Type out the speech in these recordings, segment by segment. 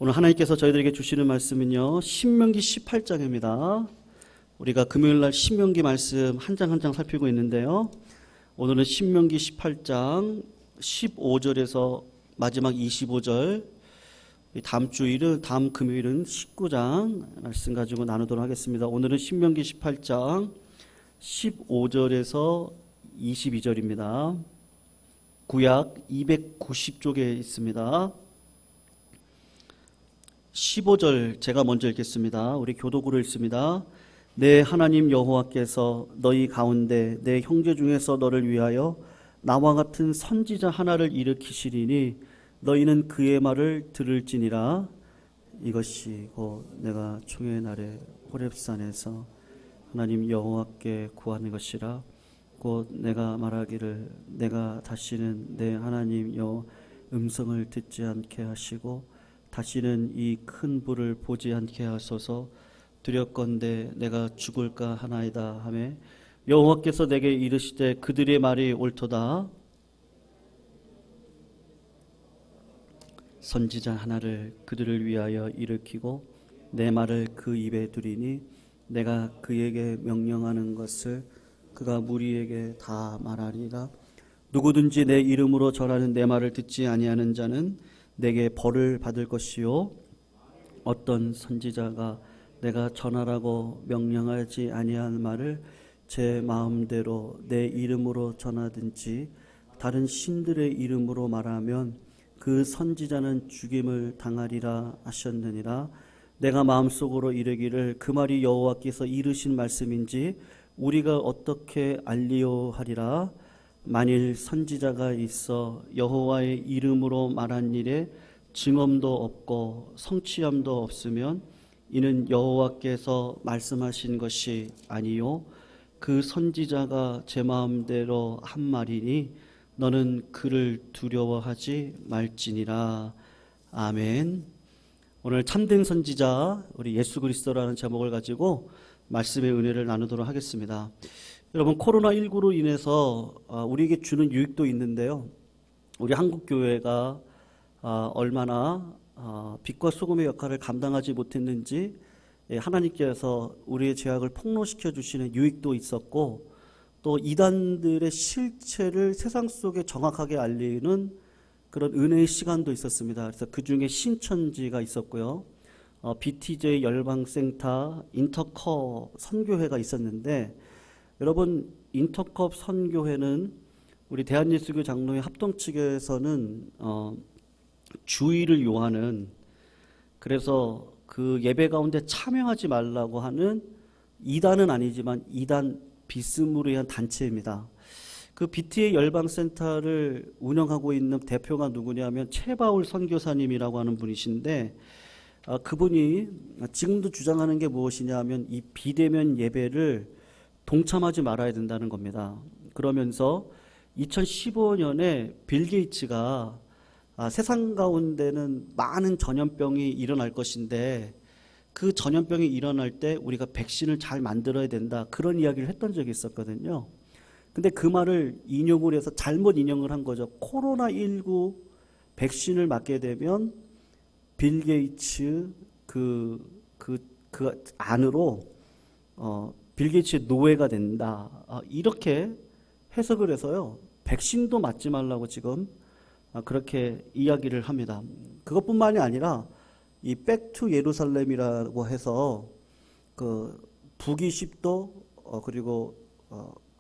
오늘 하나님께서 저희들에게 주시는 말씀은요, 신명기 18장입니다. 우리가 금요일날 신명기 말씀 한 장 한 장 살피고 있는데요, 오늘은 신명기 18장 15절에서 마지막 25절, 다음 금요일은 19장 말씀 가지고 나누도록 하겠습니다. 오늘은 신명기 18장 15절에서 22절입니다. 구약 290쪽에 있습니다. 15절 제가 먼저 읽겠습니다. 우리 교독으로 읽습니다. 내 하나님 여호와께서 너희 가운데 내 형제 중에서 너를 위하여 나와 같은 선지자 하나를 일으키시리니 너희는 그의 말을 들을지니라. 이것이 곧 내가 총회 날에 호렙산에서 하나님 여호와께 구하는 것이라. 곧 내가 말하기를 내가 다시는 내 하나님 여호와 음성을 듣지 않게 하시고 다시는 이 큰 불을 보지 않게 하소서. 두렵건대 내가 죽을까 하나이다 하매 여호와께서 내게 이르시되 그들의 말이 옳도다. 선지자 하나를 그들을 위하여 일으키고 내 말을 그 입에 두리니 내가 그에게 명령하는 것을 그가 무리에게 다 말하리라. 누구든지 내 이름으로 절하는 내 말을 듣지 아니하는 자는 내게 벌을 받을 것이요, 어떤 선지자가 내가 전하라고 명령하지 아니한 말을 제 마음대로 내 이름으로 전하든지 다른 신들의 이름으로 말하면 그 선지자는 죽임을 당하리라 하셨느니라. 내가 마음속으로 이르기를 그 말이 여호와께서 이르신 말씀인지 우리가 어떻게 알리요 하리라. 만일 선지자가 있어 여호와의 이름으로 말한 일에 증언도 없고 성취함도 없으면 이는 여호와께서 말씀하신 것이 아니요 그 선지자가 제 마음대로 한 말이니 너는 그를 두려워하지 말지니라. 아멘. 오늘 참된 선지자 우리 예수 그리스도라는 제목을 가지고 말씀의 은혜를 나누도록 하겠습니다. 여러분, 코로나19로 인해서 우리에게 주는 유익도 있는데요, 우리 한국교회가 얼마나 빛과 소금의 역할을 감당하지 못했는지 하나님께서 우리의 죄악을 폭로시켜 주시는 유익도 있었고, 또 이단들의 실체를 세상 속에 정확하게 알리는 그런 은혜의 시간도 있었습니다. 그래서 그 중에 신천지가 있었고요, BTJ 열방센터 인터컵 선교회가 있었는데, 여러분, 인터컵 선교회는 우리 대한예수교 장로회 합동 측에서는 주의를 요하는, 그래서 그 예배 가운데 참여하지 말라고 하는 이단은 아니지만 이단 비스무리한 한 단체입니다. 그 BTA 열방센터를 운영하고 있는 대표가 누구냐면 최바울 선교사님이라고 하는 분이신데, 그분이 지금도 주장하는 게 무엇이냐 하면 이 비대면 예배를 동참하지 말아야 된다는 겁니다. 그러면서 2015년에 빌 게이츠가 세상 가운데는 많은 전염병이 일어날 것인데 그 전염병이 일어날 때 우리가 백신을 잘 만들어야 된다, 그런 이야기를 했던 적이 있었거든요. 근데 그 말을 인용을 해서 잘못 인용을 한 거죠. 코로나19 백신을 맞게 되면 빌 게이츠 그 안으로 빌 게이츠의 노예가 된다, 이렇게 해석을 해서요, 백신도 맞지 말라고 지금 그렇게 이야기를 합니다. 그것뿐만이 아니라 이 백투 예루살렘이라고 해서 그 북위 10도 그리고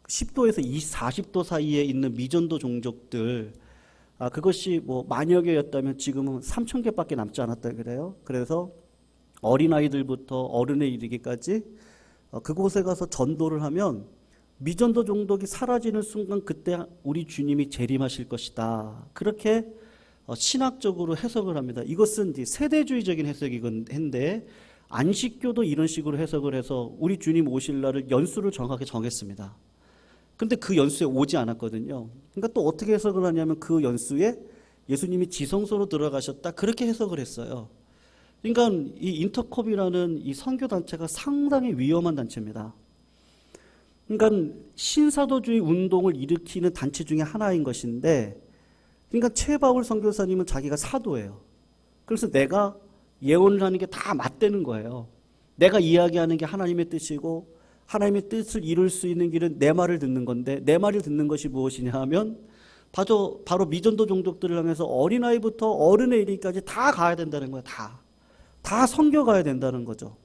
10도에서 40도 사이에 있는 미전도 종족들, 그것이 뭐 만여 개였다면 지금은 3,000개밖에 남지 않았다 그래요. 그래서 어린아이들부터 어른에 이르기까지 그곳에 가서 전도를 하면 미전도 종족이 사라지는 순간 그때 우리 주님이 재림하실 것이다, 그렇게 신학적으로 해석을 합니다. 이것은 이제 세대주의적인 해석인데 안식교도 이런 식으로 해석을 해서 우리 주님 오실 날을 연수를 정확하게 정했습니다. 그런데 그 연수에 오지 않았거든요. 그러니까 또 어떻게 해석을 하냐면 그 연수에 예수님이 지성소로 들어가셨다, 그렇게 해석을 했어요. 그러니까 이 인터컵이라는 이 선교단체가 상당히 위험한 단체입니다. 그러니까 신사도주의 운동을 일으키는 단체 중에 하나인 것인데, 그러니까 최바울 선교사님은 자기가 사도예요. 그래서 내가 예언을 하는 게 다 맞대는 거예요. 내가 이야기하는 게 하나님의 뜻이고 하나님의 뜻을 이룰 수 있는 길은 내 말을 듣는 건데 내 말을 듣는 것이 무엇이냐 하면 바로 미전도 종족들을 향해서 어린아이부터 어른에 이르기까지 다 가야 된다는 거예요. 다 섬겨가야 된다는 거죠.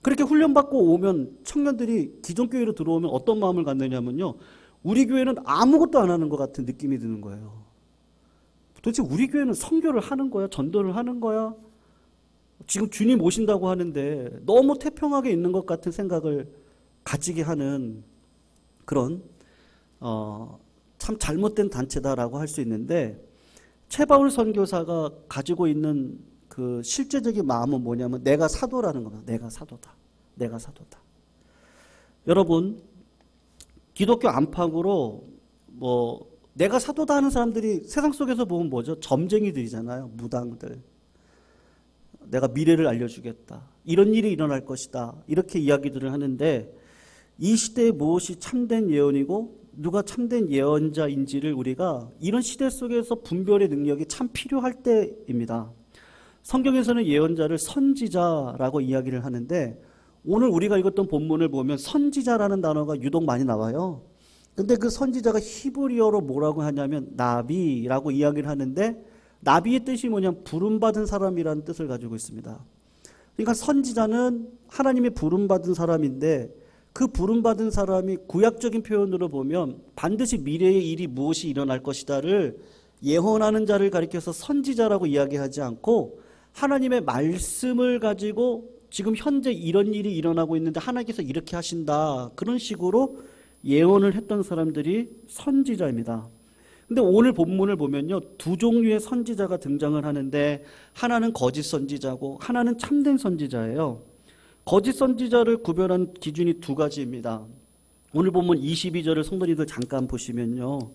그렇게 훈련받고 오면 청년들이 기존 교회로 들어오면 어떤 마음을 갖느냐면요. 우리 교회는 아무것도 안 하는 것 같은 느낌이 드는 거예요. 도대체 우리 교회는 선교를 하는 거야? 전도를 하는 거야? 지금 주님 오신다고 하는데 너무 태평하게 있는 것 같은 생각을 가지게 하는 그런 참 잘못된 단체다라고 할 수 있는데, 최바울 선교사가 가지고 있는 그 실제적인 마음은 뭐냐면 내가 사도라는 겁니다. 내가 사도다. 내가 사도다. 여러분, 기독교 안팎으로 내가 사도다 하는 사람들이 세상 속에서 보면 뭐죠? 점쟁이들이잖아요. 무당들. 내가 미래를 알려주겠다. 이런 일이 일어날 것이다. 이렇게 이야기들을 하는데, 이 시대에 무엇이 참된 예언이고 누가 참된 예언자인지를 우리가 이런 시대 속에서 분별의 능력이 참 필요할 때입니다. 성경에서는 예언자를 선지자라고 이야기를 하는데, 오늘 우리가 읽었던 본문을 보면 선지자라는 단어가 유독 많이 나와요. 근데 그 선지자가 히브리어로 뭐라고 하냐면 나비라고 이야기를 하는데, 나비의 뜻이 뭐냐면 부름받은 사람이라는 뜻을 가지고 있습니다. 그러니까 선지자는 하나님의 부름받은 사람인데, 그 부름받은 사람이 구약적인 표현으로 보면 반드시 미래의 일이 무엇이 일어날 것이다를 예언하는 자를 가리켜서 선지자라고 이야기하지 않고, 하나님의 말씀을 가지고 지금 현재 이런 일이 일어나고 있는데 하나님께서 이렇게 하신다, 그런 식으로 예언을 했던 사람들이 선지자입니다. 근데 오늘 본문을 보면요, 두 종류의 선지자가 등장을 하는데, 하나는 거짓 선지자고 하나는 참된 선지자예요. 거짓 선지자를 구별한 기준이 두 가지입니다. 오늘 본문 22절을 성도님들 잠깐 보시면요,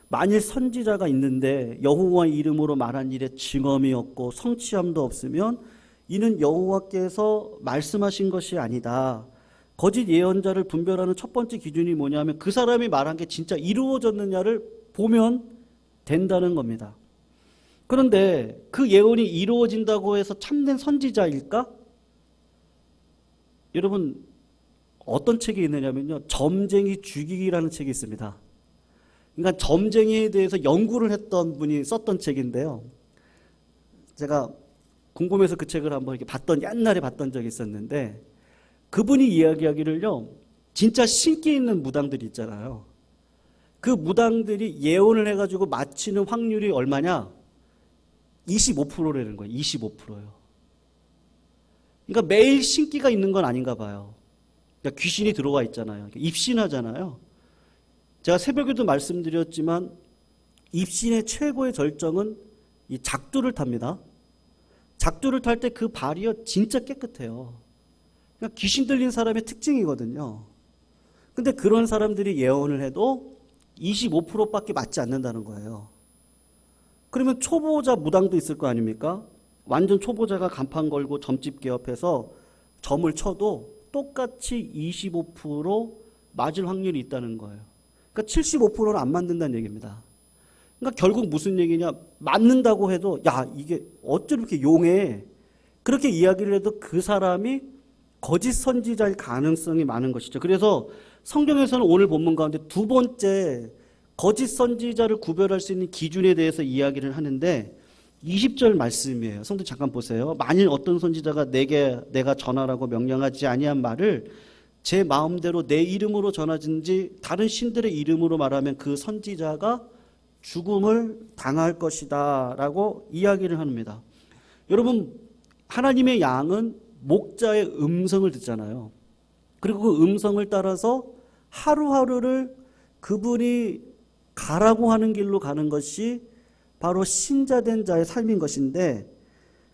만일 선지자가 있는데 여호와 이름으로 말한 일에 증언이 없고 성취함도 없으면 이는 여호와께서 말씀하신 것이 아니다. 거짓 예언자를 분별하는 첫 번째 기준이 뭐냐면 그 사람이 말한 게 진짜 이루어졌느냐를 보면 된다는 겁니다. 그런데 그 예언이 이루어진다고 해서 참된 선지자일까? 여러분, 어떤 책이 있느냐면요, 점쟁이 죽이기라는 책이 있습니다. 그러니까 점쟁이에 대해서 연구를 했던 분이 썼던 책인데요, 제가 궁금해서 그 책을 한번 이렇게 옛날에 봤던 적이 있었는데, 그분이 이야기하기를요, 진짜 신기 있는 무당들이 있잖아요. 그 무당들이 예언을 해가지고 맞히는 확률이 얼마냐? 25%라는 거예요. 25%요. 그러니까 매일 신기가 있는 건 아닌가 봐요. 그러니까 귀신이 들어와 있잖아요. 입신하잖아요. 제가 새벽에도 말씀드렸지만 입신의 최고의 절정은 이 작두를 탑니다. 작두를 탈 때 그 발이요, 진짜 깨끗해요. 그러니까 귀신 들린 사람의 특징이거든요. 근데 그런 사람들이 예언을 해도 25%밖에 맞지 않는다는 거예요. 그러면 초보자 무당도 있을 거 아닙니까? 완전 초보자가 간판 걸고 점집게 옆에서 점을 쳐도 똑같이 25% 맞을 확률이 있다는 거예요. 그러니까 75%는 안 맞는다는 얘기입니다. 그러니까 결국 무슨 얘기냐? 맞는다고 해도 야, 이게 어쩜 이렇게 용해? 그렇게 이야기를 해도 그 사람이 거짓 선지자일 가능성이 많은 것이죠. 그래서 성경에서는 오늘 본문 가운데 두 번째 거짓 선지자를 구별할 수 있는 기준에 대해서 이야기를 하는데, 20절 말씀이에요. 성도 잠깐 보세요. 만일 어떤 선지자가 내가 전하라고 명령하지 아니한 말을 제 마음대로 내 이름으로 전하든지 다른 신들의 이름으로 말하면 그 선지자가 죽음을 당할 것이다 라고 이야기를 합니다. 여러분, 하나님의 양은 목자의 음성을 듣잖아요. 그리고 그 음성을 따라서 하루하루를 그분이 가라고 하는 길로 가는 것이 바로 신자된 자의 삶인 것인데,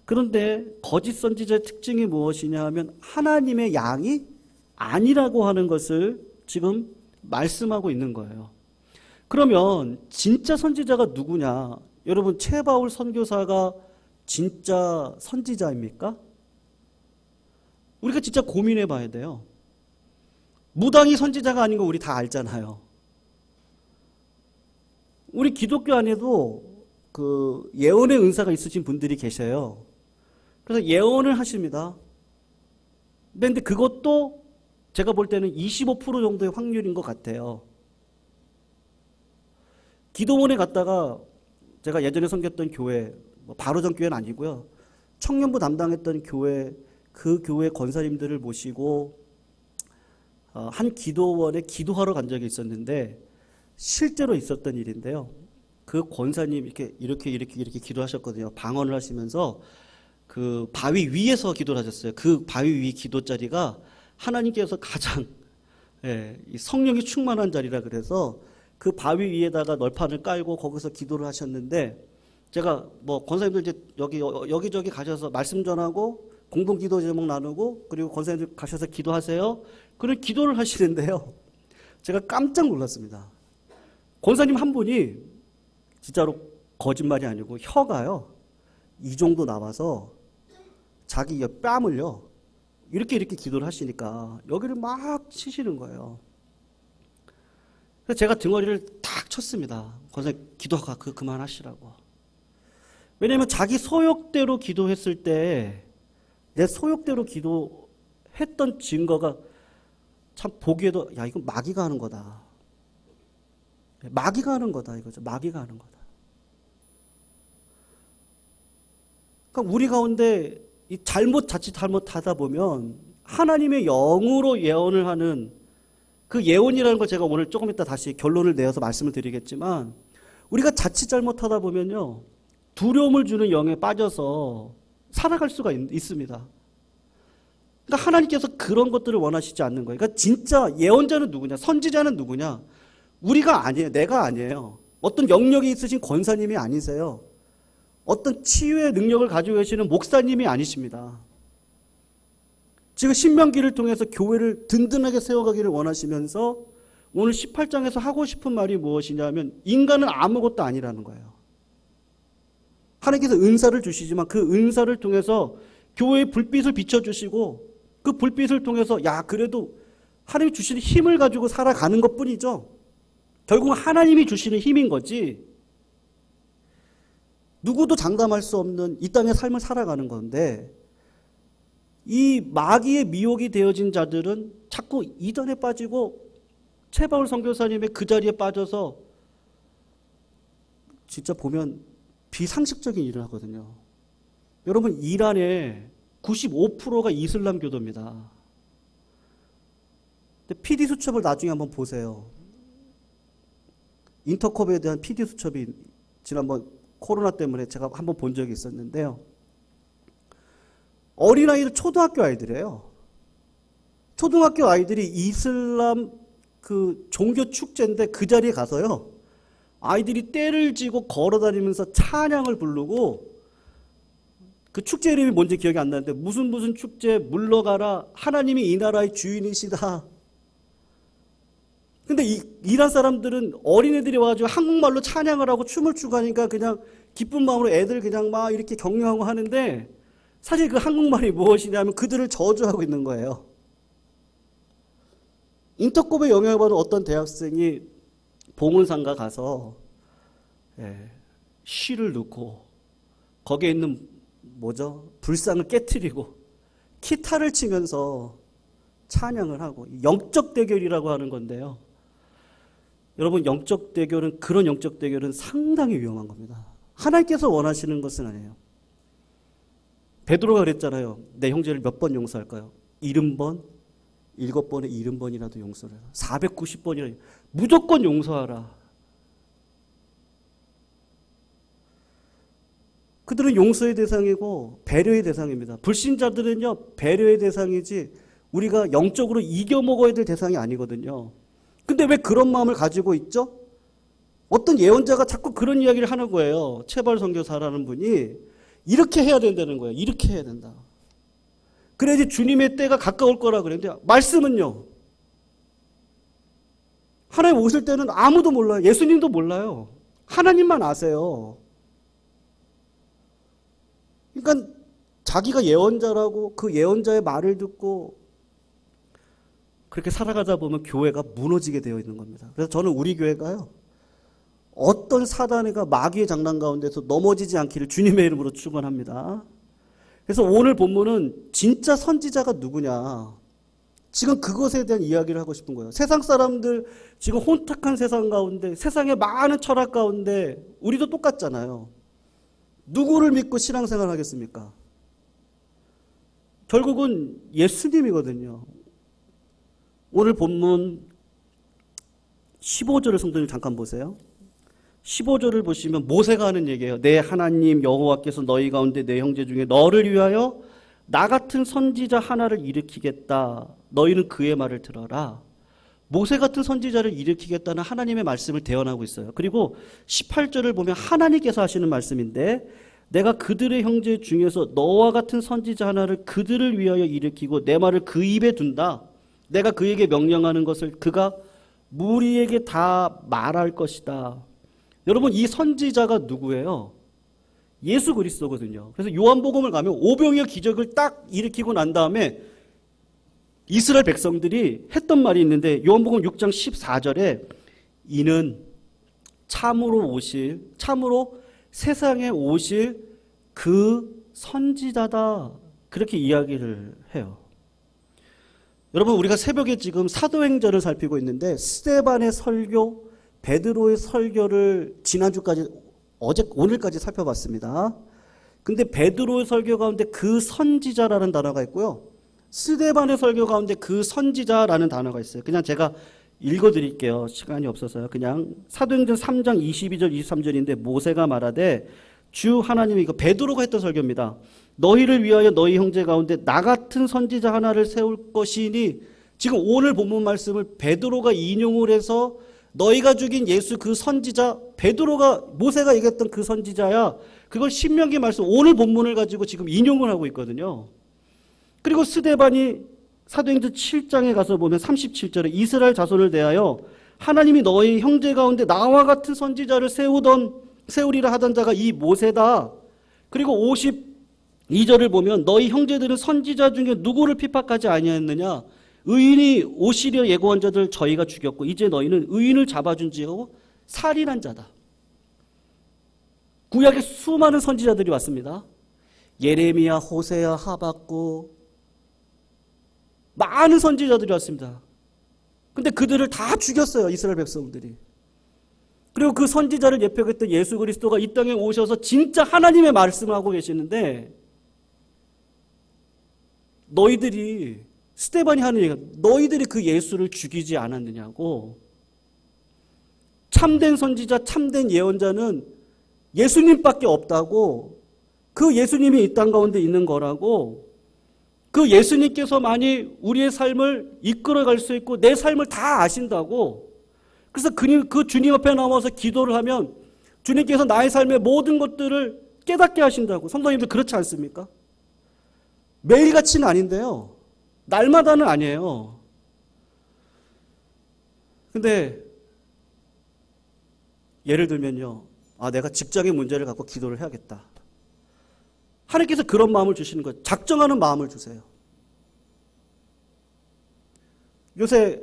그런데 거짓 선지자의 특징이 무엇이냐 하면 하나님의 양이 아니라고 하는 것을 지금 말씀하고 있는 거예요. 그러면 진짜 선지자가 누구냐? 여러분, 최바울 선교사가 진짜 선지자입니까? 우리가 진짜 고민해 봐야 돼요. 무당이 선지자가 아닌 거 우리 다 알잖아요. 우리 기독교 안에도 그 예언의 은사가 있으신 분들이 계셔요. 그래서 예언을 하십니다. 근데 그것도 제가 볼 때는 25% 정도의 확률인 것 같아요. 기도원에 갔다가 제가 예전에 섬겼던 교회, 바로 전 교회는 아니고요. 청년부 담당했던 교회, 그 교회 권사님들을 모시고 한 기도원에 기도하러 간 적이 있었는데 실제로 있었던 일인데요. 그 권사님 이렇게 기도하셨거든요. 방언을 하시면서 그 바위 위에서 기도를 하셨어요. 그 바위 위 기도 자리가 하나님께서 가장 성령이 충만한 자리라 그래서 그 바위 위에다가 널판을 깔고 거기서 기도를 하셨는데 제가 권사님들 이제 여기저기 가셔서 말씀 전하고 공동 기도 제목 나누고 그리고 권사님들 가셔서 기도하세요. 그런 기도를 하시는데요. 제가 깜짝 놀랐습니다. 권사님 한 분이 진짜로 거짓말이 아니고 혀가요. 이 정도 나와서 자기 뺨을요. 이렇게 기도를 하시니까 여기를 막 치시는 거예요. 그래서 제가 등어리를 탁 쳤습니다. 권사님 기도가 그만하시라고. 왜냐하면 자기 소욕대로 기도했을 때 내 소욕대로 기도했던 증거가 참 보기에도 야 이건 마귀가 하는 거다. 마귀가 하는 거다 이거죠. 마귀가 하는 거다. 그러니까 우리 가운데 자칫 잘못하다 보면 하나님의 영으로 예언을 하는 그 예언이라는 걸 제가 오늘 조금 이따 다시 결론을 내어서 말씀을 드리겠지만 우리가 자칫 잘못하다 보면요. 두려움을 주는 영에 빠져서 살아갈 수가 있습니다. 그러니까 하나님께서 그런 것들을 원하시지 않는 거예요. 그러니까 진짜 예언자는 누구냐? 선지자는 누구냐? 우리가 아니에요. 내가 아니에요. 어떤 영역이 있으신 권사님이 아니세요. 어떤 치유의 능력을 가지고 계시는 목사님이 아니십니다. 지금 신명기를 통해서 교회를 든든하게 세워가기를 원하시면서 오늘 18장에서 하고 싶은 말이 무엇이냐면 인간은 아무것도 아니라는 거예요. 하나님께서 은사를 주시지만 그 은사를 통해서 교회의 불빛을 비춰주시고 그 불빛을 통해서 그래도 하나님이 주시는 힘을 가지고 살아가는 것뿐이죠. 결국은 하나님이 주시는 힘인 거지 누구도 장담할 수 없는 이 땅의 삶을 살아가는 건데 이 마귀의 미혹이 되어진 자들은 자꾸 이단에 빠지고 최바울 선교사님의 그 자리에 빠져서 진짜 보면 비상식적인 일을 하거든요. 여러분 이란의 95%가 이슬람교도입니다. 근데 PD 수첩을 나중에 한번 보세요. 인터컵에 대한 PD 수첩이 지난번 코로나 때문에 제가 한번 본 적이 있었는데요. 어린아이들 초등학교 아이들이에요. 초등학교 아이들이 이슬람 그 종교 축제인데 그 자리에 가서요. 아이들이 떼를 쥐고 걸어다니면서 찬양을 부르고 그 축제 이름이 뭔지 기억이 안 나는데 무슨 축제 물러가라 하나님이 이 나라의 주인이시다. 근데 이란 사람들은 어린애들이 와가지고 한국말로 찬양을 하고 춤을 추고 하니까 그냥 기쁜 마음으로 애들 그냥 막 이렇게 격려하고 하는데 사실 그 한국말이 무엇이냐면 그들을 저주하고 있는 거예요. 인터컵에 영향을 받은 어떤 대학생이 봉은상가 가서 쉬를 넣고 거기에 있는 불상을 깨트리고 기타를 치면서 찬양을 하고 영적 대결이라고 하는 건데요. 여러분 영적 대결은 그런 영적 대결은 상당히 위험한 겁니다. 하나님께서 원하시는 것은 아니에요. 베드로가 그랬잖아요. 내 형제를 몇 번 용서할까요? 70번, 7번에 70번이라도 용서를 해라. 490번이라 무조건 용서하라. 그들은 용서의 대상이고 배려의 대상입니다. 불신자들은요 배려의 대상이지 우리가 영적으로 이겨먹어야 될 대상이 아니거든요. 근데 왜 그런 마음을 가지고 있죠? 어떤 예언자가 자꾸 그런 이야기를 하는 거예요. 최발 선교사라는 분이 이렇게 해야 된다는 거예요. 이렇게 해야 된다. 그래야지 주님의 때가 가까울 거라 그랬는데 말씀은요. 하나님 오실 때는 아무도 몰라요. 예수님도 몰라요. 하나님만 아세요. 그러니까 자기가 예언자라고 그 예언자의 말을 듣고 그렇게 살아가다 보면 교회가 무너지게 되어 있는 겁니다. 그래서 저는 우리 교회가요. 어떤 사단이가 마귀의 장난 가운데서 넘어지지 않기를 주님의 이름으로 축원합니다. 그래서 오늘 본문은 진짜 선지자가 누구냐. 지금 그것에 대한 이야기를 하고 싶은 거예요. 세상 사람들 지금 혼탁한 세상 가운데, 세상의 많은 철학 가운데 우리도 똑같잖아요. 누구를 믿고 신앙생활 하겠습니까? 결국은 예수님이거든요. 오늘 본문 15절을 성도님 잠깐 보세요. 15절을 보시면 모세가 하는 얘기예요. 내 하나님 여호와께서 너희 가운데 내 형제 중에 너를 위하여 나 같은 선지자 하나를 일으키겠다. 너희는 그의 말을 들어라. 모세 같은 선지자를 일으키겠다는 하나님의 말씀을 대언하고 있어요. 그리고 18절을 보면 하나님께서 하시는 말씀인데 내가 그들의 형제 중에서 너와 같은 선지자 하나를 그들을 위하여 일으키고 내 말을 그 입에 둔다. 내가 그에게 명령하는 것을 그가 무리에게 다 말할 것이다. 여러분, 이 선지자가 누구예요? 예수 그리스도거든요. 그래서 요한복음을 가면 오병이어 기적을 딱 일으키고 난 다음에 이스라엘 백성들이 했던 말이 있는데 요한복음 6장 14절에 이는 참으로 세상에 오실 그 선지자다. 그렇게 이야기를 해요. 여러분, 우리가 새벽에 지금 사도행전을 살피고 있는데 스데반의 설교, 베드로의 설교를 지난주까지 오늘까지 살펴봤습니다. 근데 베드로의 설교 가운데 그 선지자라는 단어가 있고요. 스데반의 설교 가운데 그 선지자라는 단어가 있어요. 그냥 제가 읽어드릴게요. 시간이 없어서요. 그냥 사도행전 3장 22절 23절인데 모세가 말하되 주 하나님이, 이거 베드로가 했던 설교입니다. 너희를 위하여 너희 형제 가운데 나 같은 선지자 하나를 세울 것이니, 지금 오늘 본문 말씀을 베드로가 인용을 해서 너희가 죽인 예수 그 선지자, 베드로가 모세가 얘기했던 그 선지자야. 그걸 신명기 말씀 오늘 본문을 가지고 지금 인용을 하고 있거든요. 그리고 스데반이 사도행전 7장에 가서 보면 37절에 이스라엘 자손을 대하여 하나님이 너희 형제 가운데 나와 같은 선지자를 세우리라 하던 자가 이 모세다. 그리고 52절을 보면 너희 형제들은 선지자 중에 누구를 핍박하지 아니하였느냐. 의인이 오시려 예고한 자들 저희가 죽였고 이제 너희는 의인을 잡아준지하고 살인한 자다. 구약에 수많은 선지자들이 왔습니다. 예레미야, 호세야, 하박국, 많은 선지자들이 왔습니다. 근데 그들을 다 죽였어요, 이스라엘 백성들이. 그리고 그 선지자를 예표했던 예수 그리스도가 이 땅에 오셔서 진짜 하나님의 말씀을 하고 계시는데, 너희들이, 스데반이 하는 얘기가 너희들이 그 예수를 죽이지 않았느냐고. 참된 선지자, 참된 예언자는 예수님밖에 없다고. 그 예수님이 이 땅 가운데 있는 거라고. 그 예수님께서만이 우리의 삶을 이끌어갈 수 있고 내 삶을 다 아신다고. 그래서 그 주님 앞에 나와서 기도를 하면 주님께서 나의 삶의 모든 것들을 깨닫게 하신다고. 성도님들 그렇지 않습니까? 매일같이는 아닌데요. 날마다는 아니에요. 근데 예를 들면요. 내가 직장의 문제를 갖고 기도를 해야겠다. 하나님께서 그런 마음을 주시는 거예요. 작정하는 마음을 주세요. 요새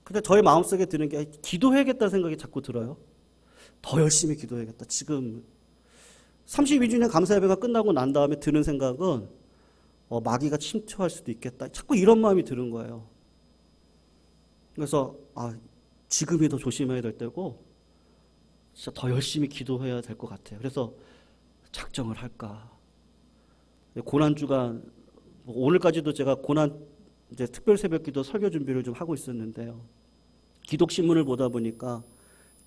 그냥 저의 마음속에 드는 게 기도해야겠다는 생각이 자꾸 들어요. 더 열심히 기도해야겠다. 지금 32주년 감사예배가 끝나고 난 다음에 드는 생각은 마귀가 침투할 수도 있겠다. 자꾸 이런 마음이 드는 거예요. 그래서 지금이 더 조심해야 될 때고 진짜 더 열심히 기도해야 될 것 같아요. 그래서 작정을 할까. 고난주간, 오늘까지도 제가 고난 이제 특별 새벽기도 설교 준비를 좀 하고 있었는데요. 기독신문을 보다 보니까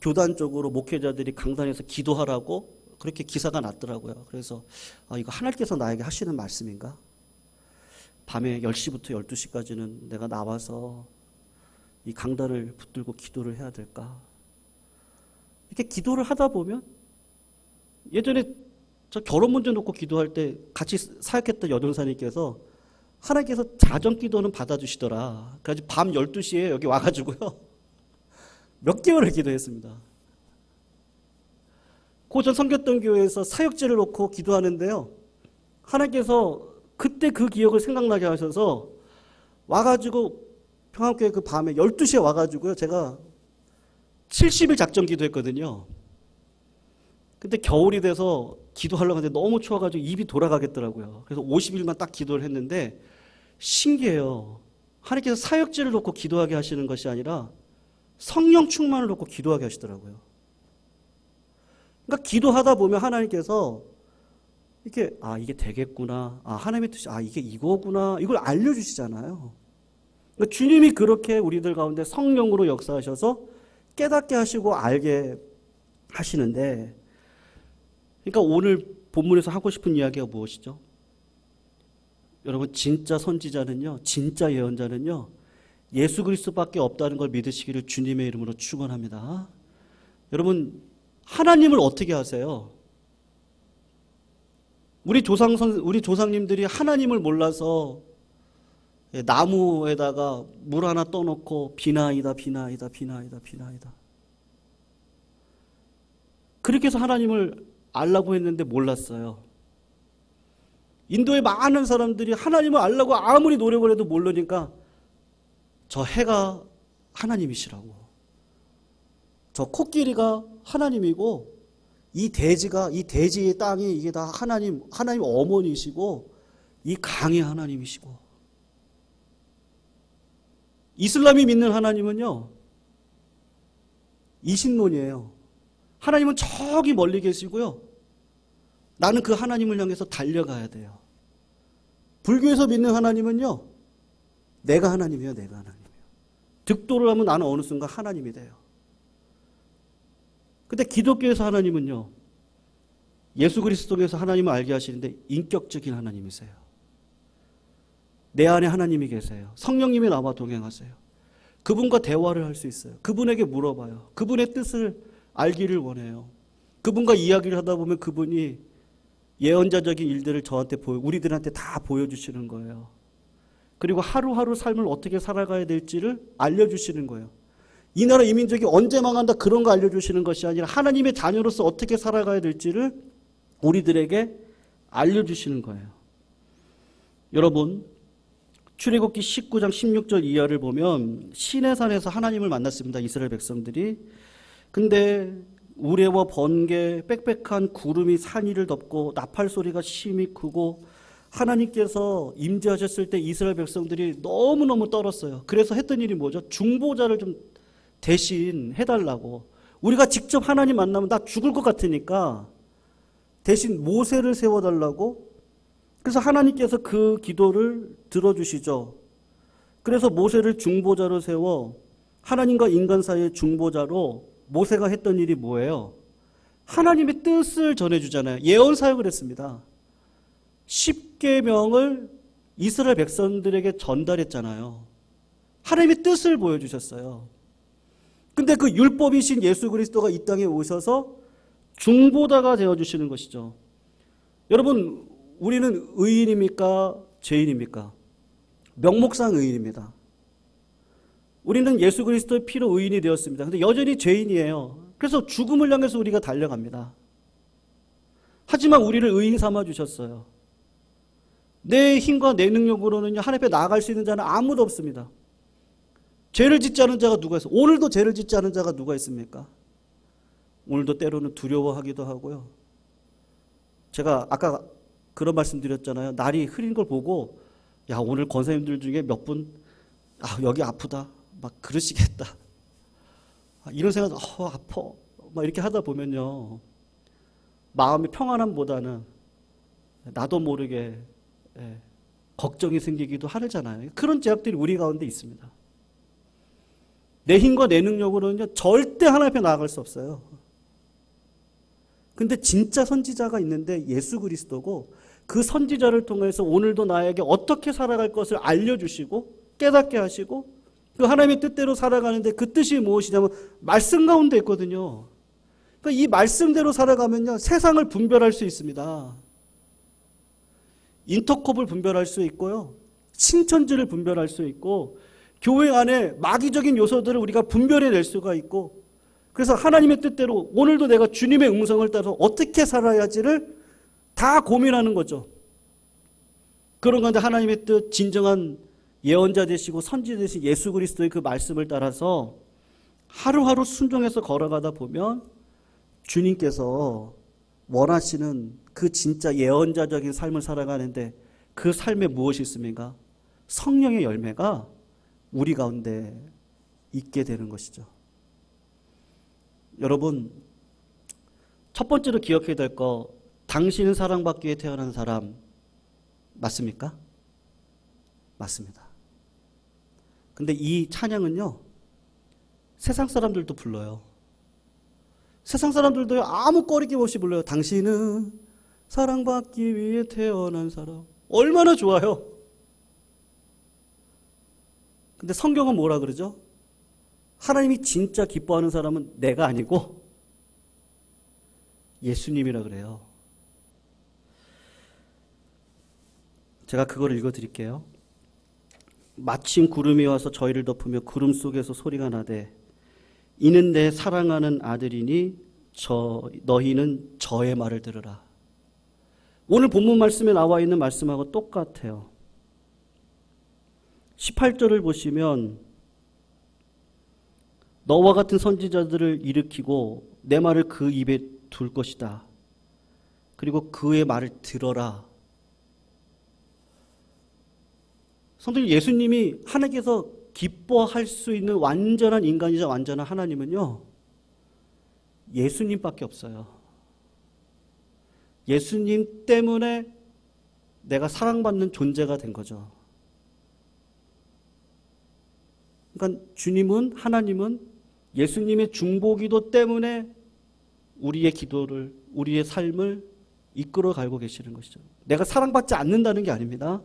교단 쪽으로 목회자들이 강단에서 기도하라고 그렇게 기사가 났더라고요. 그래서 이거 하나님께서 나에게 하시는 말씀인가? 밤에 10시부터 12시까지는 내가 나와서 이 강단을 붙들고 기도를 해야 될까? 이렇게 기도를 하다 보면, 예전에 저 결혼 문제 놓고 기도할 때 같이 사역했던 여동사님께서 하나님께서 자정 기도는 받아주시더라. 그래서 밤 12시에 여기 와가지고요. 몇 개월을 기도했습니다. 고전 섬겼던 교회에서 사역제를 놓고 기도하는데요. 하나님께서 그때 그 기억을 생각나게 하셔서 와가지고 평안교회 그 밤에 12시에 와가지고요. 제가 70일 작정 기도했거든요. 근데 겨울이 돼서 기도하려고 하는데 너무 추워가지고 입이 돌아가겠더라고요. 그래서 50일만 딱 기도를 했는데 신기해요. 하나님께서 사역지를 놓고 기도하게 하시는 것이 아니라 성령 충만을 놓고 기도하게 하시더라고요. 그러니까 기도하다 보면 하나님께서 이렇게 이게 되겠구나. 하나님의 뜻이 이게 이거구나. 이걸 알려주시잖아요. 그러니까 주님이 그렇게 우리들 가운데 성령으로 역사하셔서 깨닫게 하시고 알게 하시는데, 그러니까 오늘 본문에서 하고 싶은 이야기가 무엇이죠? 여러분, 진짜 선지자는요, 진짜 예언자는요, 예수 그리스도밖에 없다는 걸 믿으시기를 주님의 이름으로 축원합니다. 여러분, 하나님을 어떻게 아세요? 우리 조상님들이 하나님을 몰라서 나무에다가 물 하나 떠놓고 비나이다. 그렇게 해서 하나님을 알라고 했는데 몰랐어요. 인도의 많은 사람들이 하나님을 알라고 아무리 노력을 해도 모르니까 저 해가 하나님이시라고, 저 코끼리가 하나님이고, 이 돼지의 땅이 이게 다 하나님 어머니시고, 이 강이 하나님이시고. 이슬람이 믿는 하나님은요, 이신론이에요. 하나님은 저기 멀리 계시고요, 나는 그 하나님을 향해서 달려가야 돼요. 불교에서 믿는 하나님은요, 내가 하나님이에요. 득도를 하면 나는 어느 순간 하나님이 돼요. 근데 기독교에서 하나님은요, 예수 그리스도에서 하나님을 알게 하시는데 인격적인 하나님이세요. 내 안에 하나님이 계세요. 성령님이 나와 동행하세요. 그분과 대화를 할 수 있어요. 그분에게 물어봐요. 그분의 뜻을 알기를 원해요. 그분과 이야기를 하다 보면 그분이 예언자적인 일들을 우리들한테 다 보여주시는 거예요. 그리고 하루하루 삶을 어떻게 살아가야 될지를 알려주시는 거예요. 이 나라 이민족이 언제 망한다 그런 거 알려주시는 것이 아니라 하나님의 자녀로서 어떻게 살아가야 될지를 우리들에게 알려주시는 거예요. 여러분, 출애굽기 19장 16절 이하를 보면 시내산에서 하나님을 만났습니다. 이스라엘 백성들이. 근데 우레와 번개, 빽빽한 구름이 산 위를 덮고 나팔 소리가 심히 크고, 하나님께서 임재하셨을 때 이스라엘 백성들이 너무너무 떨었어요. 그래서 했던 일이 뭐죠? 중보자를 좀 대신 해달라고. 우리가 직접 하나님 만나면 나 죽을 것 같으니까 대신 모세를 세워달라고. 그래서 하나님께서 그 기도를 들어주시죠. 그래서 모세를 중보자로 세워 하나님과 인간 사이의 중보자로 모세가 했던 일이 뭐예요? 하나님의 뜻을 전해주잖아요. 예언 사역을 했습니다. 10계명을 이스라엘 백성들에게 전달했잖아요. 하나님의 뜻을 보여주셨어요. 근데 그 율법이신 예수 그리스도가 이 땅에 오셔서 중보자가 되어주시는 것이죠. 여러분, 우리는 의인입니까? 죄인입니까? 명목상 의인입니다. 우리는 예수 그리스도의 피로 의인이 되었습니다. 근데 여전히 죄인이에요. 그래서 죽음을 향해서 우리가 달려갑니다. 하지만 우리를 의인 삼아 주셨어요. 내 힘과 내 능력으로는 하나님 앞에 나아갈 수 있는 자는 아무도 없습니다. 죄를 짓지 않은 자가 누가 있어요? 오늘도 죄를 짓지 않은 자가 누가 있습니까? 오늘도 때로는 두려워하기도 하고요. 제가 아까 그런 말씀 드렸잖아요. 날이 흐린 걸 보고, 야, 오늘 권사님들 중에 몇 분, 여기 아프다. 막 그러시겠다. 이런 생각, 아파. 막 이렇게 하다 보면요, 마음의 평안함보다는 나도 모르게 걱정이 생기기도 하잖아요. 그런 제약들이 우리 가운데 있습니다. 내 힘과 내 능력으로는 절대 하나님 앞에 나아갈 수 없어요. 근데 진짜 선지자가 있는데 예수 그리스도고, 그 선지자를 통해서 오늘도 나에게 어떻게 살아갈 것을 알려주시고 깨닫게 하시고, 그 하나님의 뜻대로 살아가는데 그 뜻이 무엇이냐면 말씀 가운데 있거든요. 그러니까 이 말씀대로 살아가면요, 세상을 분별할 수 있습니다. 인터컵을 분별할 수 있고요, 신천지를 분별할 수 있고, 교회 안에 마귀적인 요소들을 우리가 분별해낼 수가 있고, 그래서 하나님의 뜻대로 오늘도 내가 주님의 음성을 따라서 어떻게 살아야지를 다 고민하는 거죠. 그런 건데 하나님의 뜻, 진정한 예언자 되시고 선지 되신 예수 그리스도의 그 말씀을 따라서 하루하루 순종해서 걸어가다 보면 주님께서 원하시는 그 진짜 예언자적인 삶을 살아가는데 그 삶에 무엇이 있습니까? 성령의 열매가 우리 가운데 있게 되는 것이죠. 여러분, 첫 번째로 기억해야 될 거, 당신은 사랑받기 위해 태어난 사람 맞습니까? 맞습니다. 근데 이 찬양은요, 세상 사람들도 불러요. 세상 사람들도 아무 꺼리낌 없이 불러요. 당신은 사랑받기 위해 태어난 사람. 얼마나 좋아요. 근데 성경은 뭐라 그러죠? 하나님이 진짜 기뻐하는 사람은 내가 아니고 예수님이라 그래요. 제가 그걸 읽어드릴게요. 마침 구름이 와서 저희를 덮으며 구름 속에서 소리가 나되 이는 내 사랑하는 아들이니 너희는 저의 말을 들으라. 오늘 본문 말씀에 나와 있는 말씀하고 똑같아요. 18절을 보시면 너와 같은 선지자들을 일으키고 내 말을 그 입에 둘 것이다. 그리고 그의 말을 들어라. 성도님, 예수님이 하나님께서 기뻐할 수 있는 완전한 인간이자 완전한 하나님은요, 예수님밖에 없어요. 예수님 때문에 내가 사랑받는 존재가 된 거죠. 그러니까 주님은, 하나님은 예수님의 중보기도 때문에 우리의 기도를, 우리의 삶을 이끌어 가고 계시는 것이죠. 내가 사랑받지 않는다는 게 아닙니다.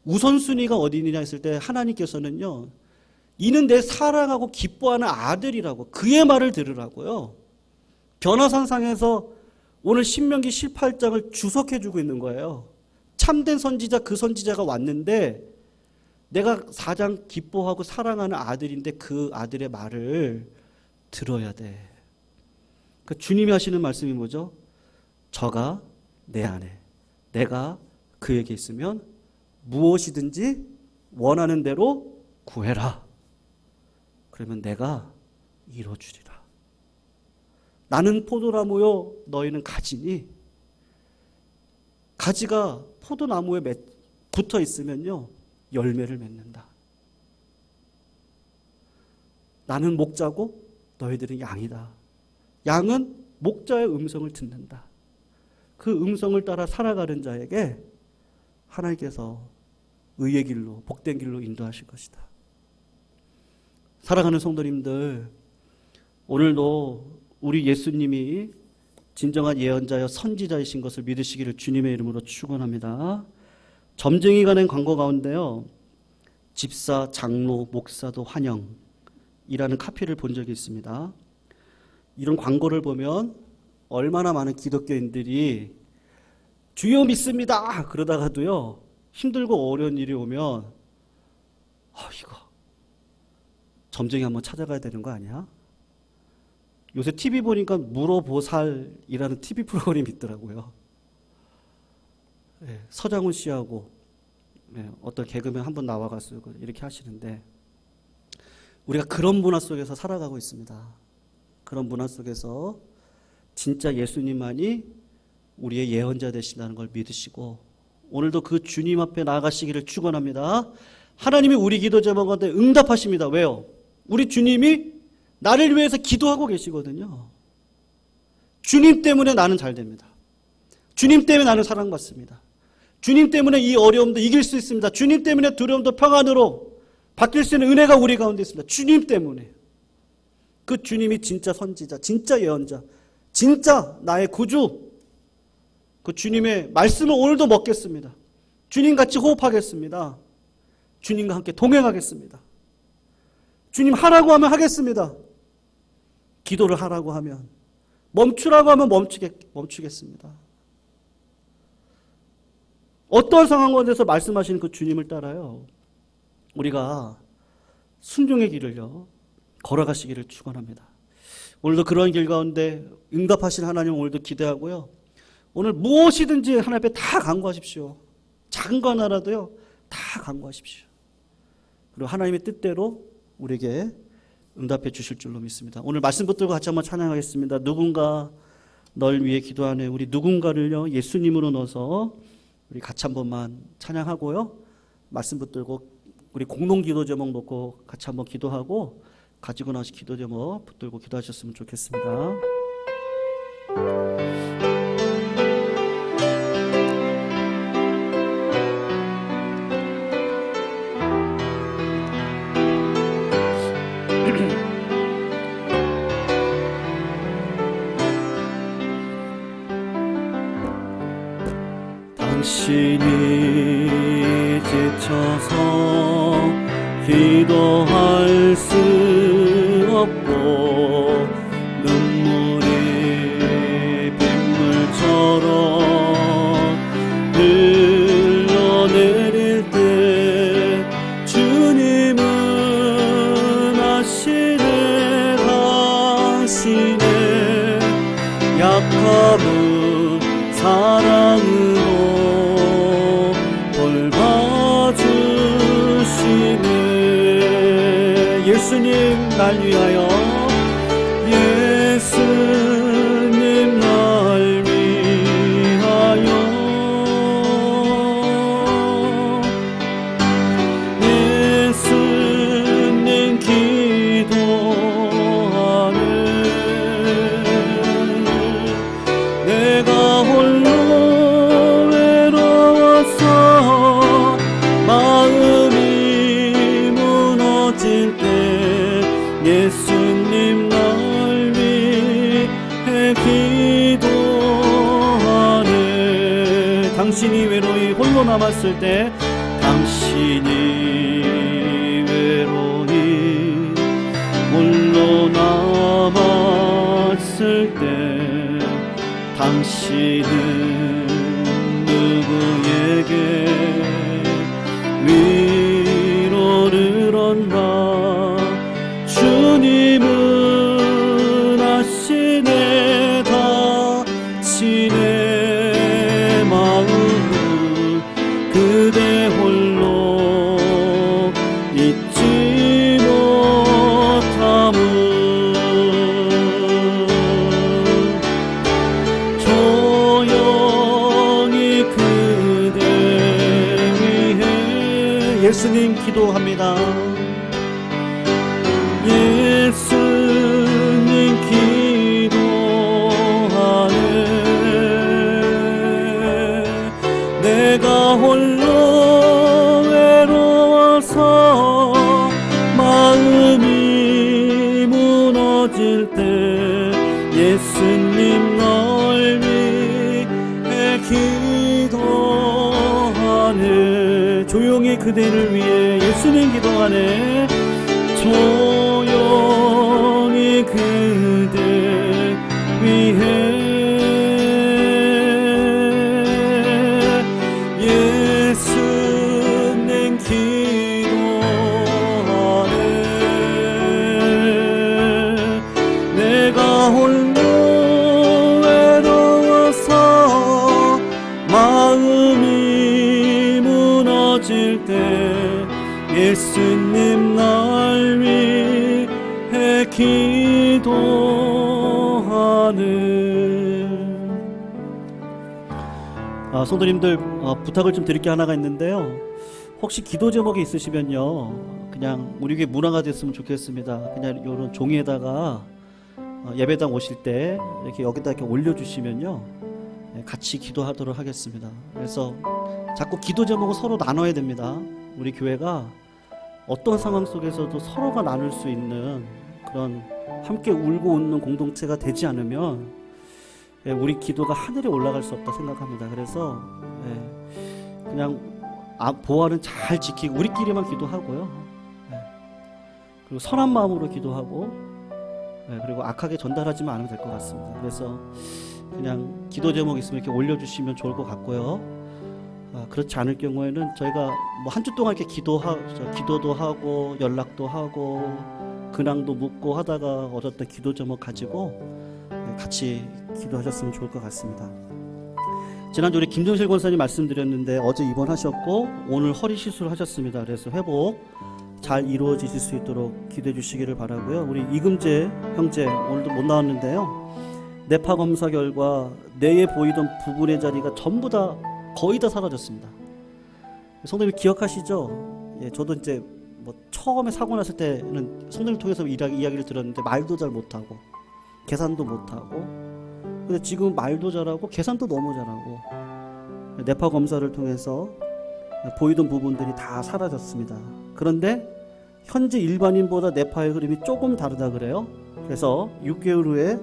우선순위가 어디 있느냐 했을 때 하나님께서는요, 이는 내 사랑하고 기뻐하는 아들이라고, 그의 말을 들으라고요. 변화산상에서 오늘 신명기 18장을 주석해주고 있는 거예요. 참된 선지자, 그 선지자가 왔는데 내가 가장 기뻐하고 사랑하는 아들인데 그 아들의 말을 들어야 돼. 그러니까 주님이 하시는 말씀이 뭐죠? 저가 내 안에, 내가 그에게 있으면 무엇이든지 원하는 대로 구해라. 그러면 내가 이뤄주리라. 나는 포도나무요 너희는 가지니, 가지가 포도나무에 붙어 있으면요 열매를 맺는다. 나는 목자고 너희들은 양이다. 양은 목자의 음성을 듣는다. 그 음성을 따라 살아가는 자에게 하나님께서 의의 길로, 복된 길로 인도하실 것이다. 사랑하는 성도님들, 오늘도 우리 예수님이 진정한 예언자여 선지자이신 것을 믿으시기를 주님의 이름으로 축원합니다. 점쟁이가 낸 광고 가운데요, 집사, 장로, 목사도 환영이라는 카피를 본 적이 있습니다. 이런 광고를 보면 얼마나 많은 기독교인들이 주여 믿습니다 그러다가도요, 힘들고 어려운 일이 오면 이거 점쟁이 한번 찾아가야 되는 거 아니야? 요새 TV 보니까 물어보살이라는 TV 프로그램이 있더라고요. 네, 서장훈 씨하고 어떤 개그맨 한 분 나와가지고 이렇게 하시는데, 우리가 그런 문화 속에서 살아가고 있습니다. 그런 문화 속에서 진짜 예수님만이 우리의 예언자 되신다는 걸 믿으시고 오늘도 그 주님 앞에 나아가시기를 축원합니다. 하나님이 우리 기도 제목 가운데 응답하십니다. 왜요? 우리 주님이 나를 위해서 기도하고 계시거든요. 주님 때문에 나는 잘 됩니다. 주님 때문에 나는 사랑받습니다. 주님 때문에 이 어려움도 이길 수 있습니다. 주님 때문에 두려움도 평안으로 바뀔 수 있는 은혜가 우리 가운데 있습니다. 주님 때문에. 그 주님이 진짜 선지자, 진짜 예언자, 진짜 나의 구주, 그 주님의 말씀을 오늘도 먹겠습니다. 주님같이 호흡하겠습니다. 주님과 함께 동행하겠습니다. 주님 하라고 하면 하겠습니다. 기도를 하라고 하면, 멈추라고 하면 멈추겠습니다. 어떠한 상황 가운데서 말씀하시는 그 주님을 따라요, 우리가 순종의 길을요 걸어가시기를 축원합니다. 오늘도 그런 길 가운데 응답하신 하나님 오늘도 기대하고요, 오늘 무엇이든지 하나님 앞에 다 간구하십시오. 작은 거 하나라도요 다 간구하십시오. 그리고 하나님의 뜻대로 우리에게 응답해 주실 줄로 믿습니다. 오늘 말씀 붙들고 같이 한번 찬양하겠습니다. 누군가 널 위해 기도하네. 우리 누군가를요 예수님으로 넣어서 우리 같이 한 번만 찬양하고요, 말씀 붙들고 우리 공동 기도 제목 놓고 같이 한번 기도하고, 가지고 나서 기도 제목 붙들고 기도하셨으면 좋겠습니다. 당신이 지쳐서 기도할 수 없고 눈물이 빗물처럼 흘러내릴 때 주님은 아시네. 당신의 약함은 사랑으로 돌봐주시네. 예수님 날 위하여, 예수님 날 위하여, 예수님 기도하네. 내가 홀로 외로워서 마음이 무너질 때 예수님 날 위해 기도하네. 당신이 외로이 홀로 남았을 때, 당신이 외로이 홀로 남았을 때 당신은 누구에게 위로를 얻나. 주님은 아시네. 당신의 마음은 그대 홀로 잊지 못함은 조용히 그대 위해 예수님 기도합니다. 예수님 기도하네. 내가 홀로 외로워서 마음이 무너질 때 예수님 널 위해 기도하네. 조용히 그대를 위해 예수님 기도하네. 조용히 그대 위해 예수님 기도하네. 내가 홀로 외로워서 마음이 무너질 때 예수님 날 위해 기도하네. 성도님들, 부탁을 좀 드릴 게 하나가 있는데요. 혹시 기도 제목이 있으시면요, 그냥 우리 교회 문화가 됐으면 좋겠습니다. 그냥 이런 종이에다가 예배당 오실 때 이렇게 여기다 이렇게 올려주시면요, 같이 기도하도록 하겠습니다. 그래서 자꾸 기도 제목을 서로 나눠야 됩니다. 우리 교회가 어떤 상황 속에서도 서로가 나눌 수 있는 그런 함께 울고 웃는 공동체가 되지 않으면 우리 기도가 하늘에 올라갈 수 없다 생각합니다. 그래서 그냥 보안은 잘 지키고 우리끼리만 기도하고요, 그리고 선한 마음으로 기도하고, 그리고 악하게 전달하지만 않으면 될 것 같습니다. 그래서 그냥 기도 제목 있으면 이렇게 올려주시면 좋을 것 같고요. 그렇지 않을 경우에는 저희가 뭐 한 주 동안 이렇게 기도도 하고 연락도 하고 근황도 묻고 하다가 얻었던 기도 제목 가지고 같이 기도하셨으면 좋을 것 같습니다. 지난주 우리 김정실 권사님 말씀드렸는데 어제 입원하셨고 오늘 허리 시술하셨습니다. 그래서 회복 잘 이루어지실 수 있도록 기도해 주시기를 바라고요. 우리 이금재 형제 오늘도 못 나왔는데요, 뇌파 검사 결과 뇌에 보이던 부분의 자리가 전부 다 거의 다 사라졌습니다. 성도님 기억하시죠? 예, 저도 이제 뭐 처음에 사고 났을 때는 성도님 통해서 이야기를 들었는데 말도 잘 못하고 계산도 못하고, 근데 지금 말도 잘하고 계산도 너무 잘하고 뇌파 검사를 통해서 보이던 부분들이 다 사라졌습니다. 그런데 현재 일반인보다 뇌파의 흐름이 조금 다르다 그래요. 그래서 6개월 후에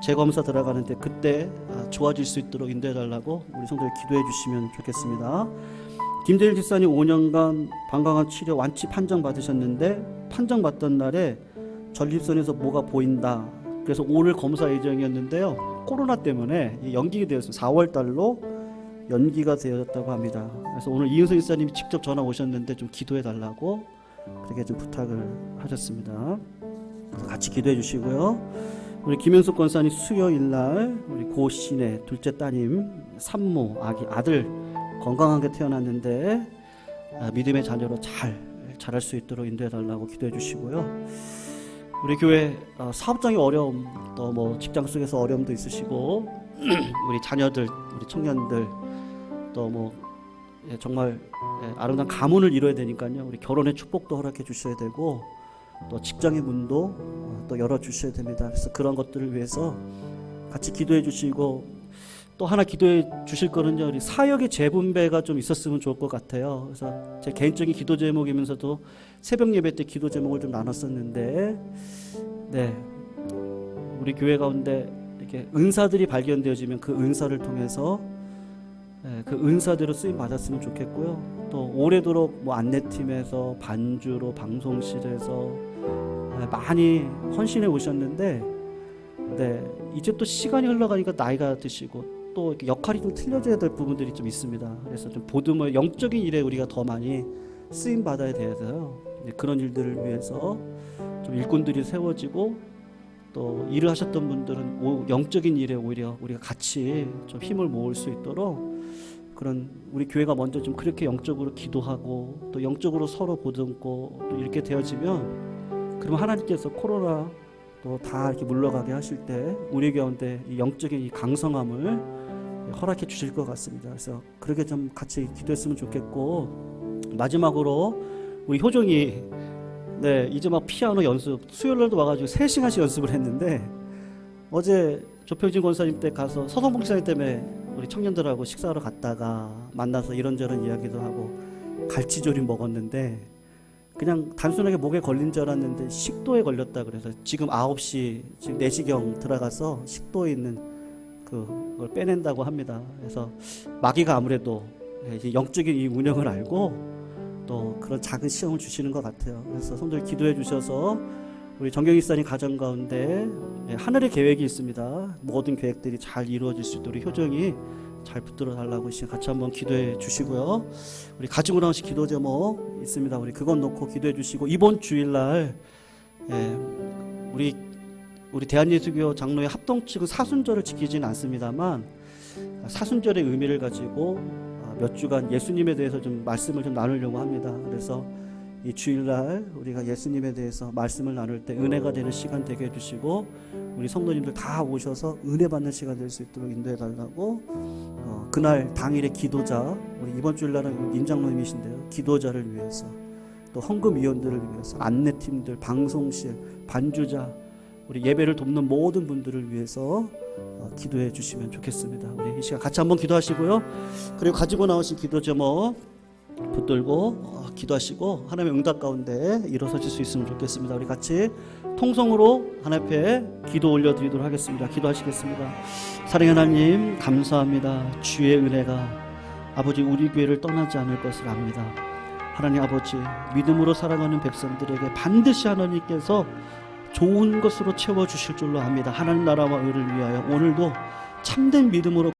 재검사 들어가는데 그때 좋아질 수 있도록 인도해 달라고 우리 성도들 기도해 주시면 좋겠습니다. 김재일 집사님 5년간 방광암 치료 완치 판정 받으셨는데 판정 받던 날에 전립선에서 뭐가 보인다. 그래서 오늘 검사 예정이었는데요. 코로나 때문에 연기가 되었어요. 4월 달로 연기가 되었다고 합니다. 그래서 오늘 이은성 집사님이 직접 전화 오셨는데 좀 기도해 달라고 그렇게 좀 부탁을 하셨습니다. 같이 기도해 주시고요. 우리 김현숙 권사님 수요일 날 우리 고신의 둘째 따님 산모 아들 건강하게 태어났는데 믿음의 자녀로 잘 자랄 수 있도록 인도해 달라고 기도해 주시고요. 우리 교회 사업장의 어려움, 또 뭐 직장 속에서 어려움도 있으시고 우리 자녀들, 우리 청년들 또 뭐 정말 아름다운 가문을 이뤄야 되니까요. 우리 결혼의 축복도 허락해 주셔야 되고 또 직장의 문도 또 열어 주셔야 됩니다. 그래서 그런 것들을 위해서 같이 기도해 주시고, 또 하나 기도해 주실 거는요, 우리 사역의 재분배가 좀 있었으면 좋을 것 같아요. 그래서 제 개인적인 기도 제목이면서도 새벽 예배 때 기도 제목을 좀 나눴었는데, 네, 우리 교회 가운데 이렇게 은사들이 발견되어지면 그 은사를 통해서 그 은사대로 쓰임 받았으면 좋겠고요. 또 오래도록 뭐 안내팀에서 반주로 방송실에서 많이 헌신해 오셨는데, 네, 이제 또 시간이 흘러가니까 나이가 드시고 또 이렇게 역할이 좀 틀려져야 될 부분들이 좀 있습니다. 그래서 좀 보듬어 영적인 일에 우리가 더 많이 쓰임 받아야 돼서요. 그런 일들을 위해서 좀 일꾼들이 세워지고, 또 일을 하셨던 분들은 영적인 일에 오히려 우리가 같이 좀 힘을 모을 수 있도록 그런 우리 교회가 먼저 좀 그렇게 영적으로 기도하고 또 영적으로 서로 보듬고 또 이렇게 되어지면, 그러면 하나님께서 코로나 또 다 이렇게 물러가게 하실 때 우리 가운데 이 영적인 이 강성함을 허락해 주실 것 같습니다. 그래서 그렇게 좀 같이 기도했으면 좋겠고, 마지막으로 우리 효정이 이제 막 피아노 연습 수요일 날도 와가지고 3시간씩 연습을 했는데, 어제 조평진 권사님 때 가서 서성봉 목사님 때문에 우리 청년들하고 식사하러 갔다가 만나서 이런저런 이야기도 하고 갈치조림 먹었는데, 그냥 단순하게 목에 걸린 줄 알았는데 식도에 걸렸다 그래서 지금 9시 지금 4시경 들어가서 식도에 있는 그걸 빼낸다고 합니다. 그래서 마귀가 아무래도 이제 영적인 이 운영을 알고 또 그런 작은 시험을 주시는 것 같아요. 그래서 성도들 기도해 주셔서 우리 정경일사님 가정 가운데 하늘의 계획이 있습니다. 모든 계획들이 잘 이루어질 수 있도록 효정이 잘 붙들어 달라고 같이 한번 기도해 주시고요. 우리 가지고 나오신 기도 제목 있습니다. 우리 그건 놓고 기도해 주시고, 이번 주일날 우리 대한예수교 장로회 합동 측은 사순절을 지키지는 않습니다만 사순절의 의미를 가지고 몇 주간 예수님에 대해서 좀 말씀을 좀 나누려고 합니다. 그래서 이 주일날 우리가 예수님에 대해서 말씀을 나눌 때 은혜가 되는 시간 되게 해주시고, 우리 성도님들 다 오셔서 은혜 받는 시간 될 수 있도록 인도해 달라고, 그날 당일의 기도자, 우리 이번 주일날은 임장로님이신데요, 기도자를 위해서, 또 헌금위원들을 위해서, 안내팀들, 방송실, 반주자, 우리 예배를 돕는 모든 분들을 위해서 기도해 주시면 좋겠습니다. 우리 이 시간 같이 한번 기도하시고요. 그리고 가지고 나오신 기도 제목 붙들고 기도하시고 하나님의 응답 가운데 일어서실 수 있으면 좋겠습니다. 우리 같이 통성으로 하나님 앞에 기도 올려드리도록 하겠습니다. 기도하시겠습니다. 사랑하는 하나님, 감사합니다. 주의 은혜가 아버지 우리 교회를 떠나지 않을 것을 압니다. 하나님 아버지, 믿음으로 살아가는 백성들에게 반드시 하나님께서 좋은 것으로 채워주실 줄로 압니다. 하나님 나라와 의를 위하여 오늘도 참된 믿음으로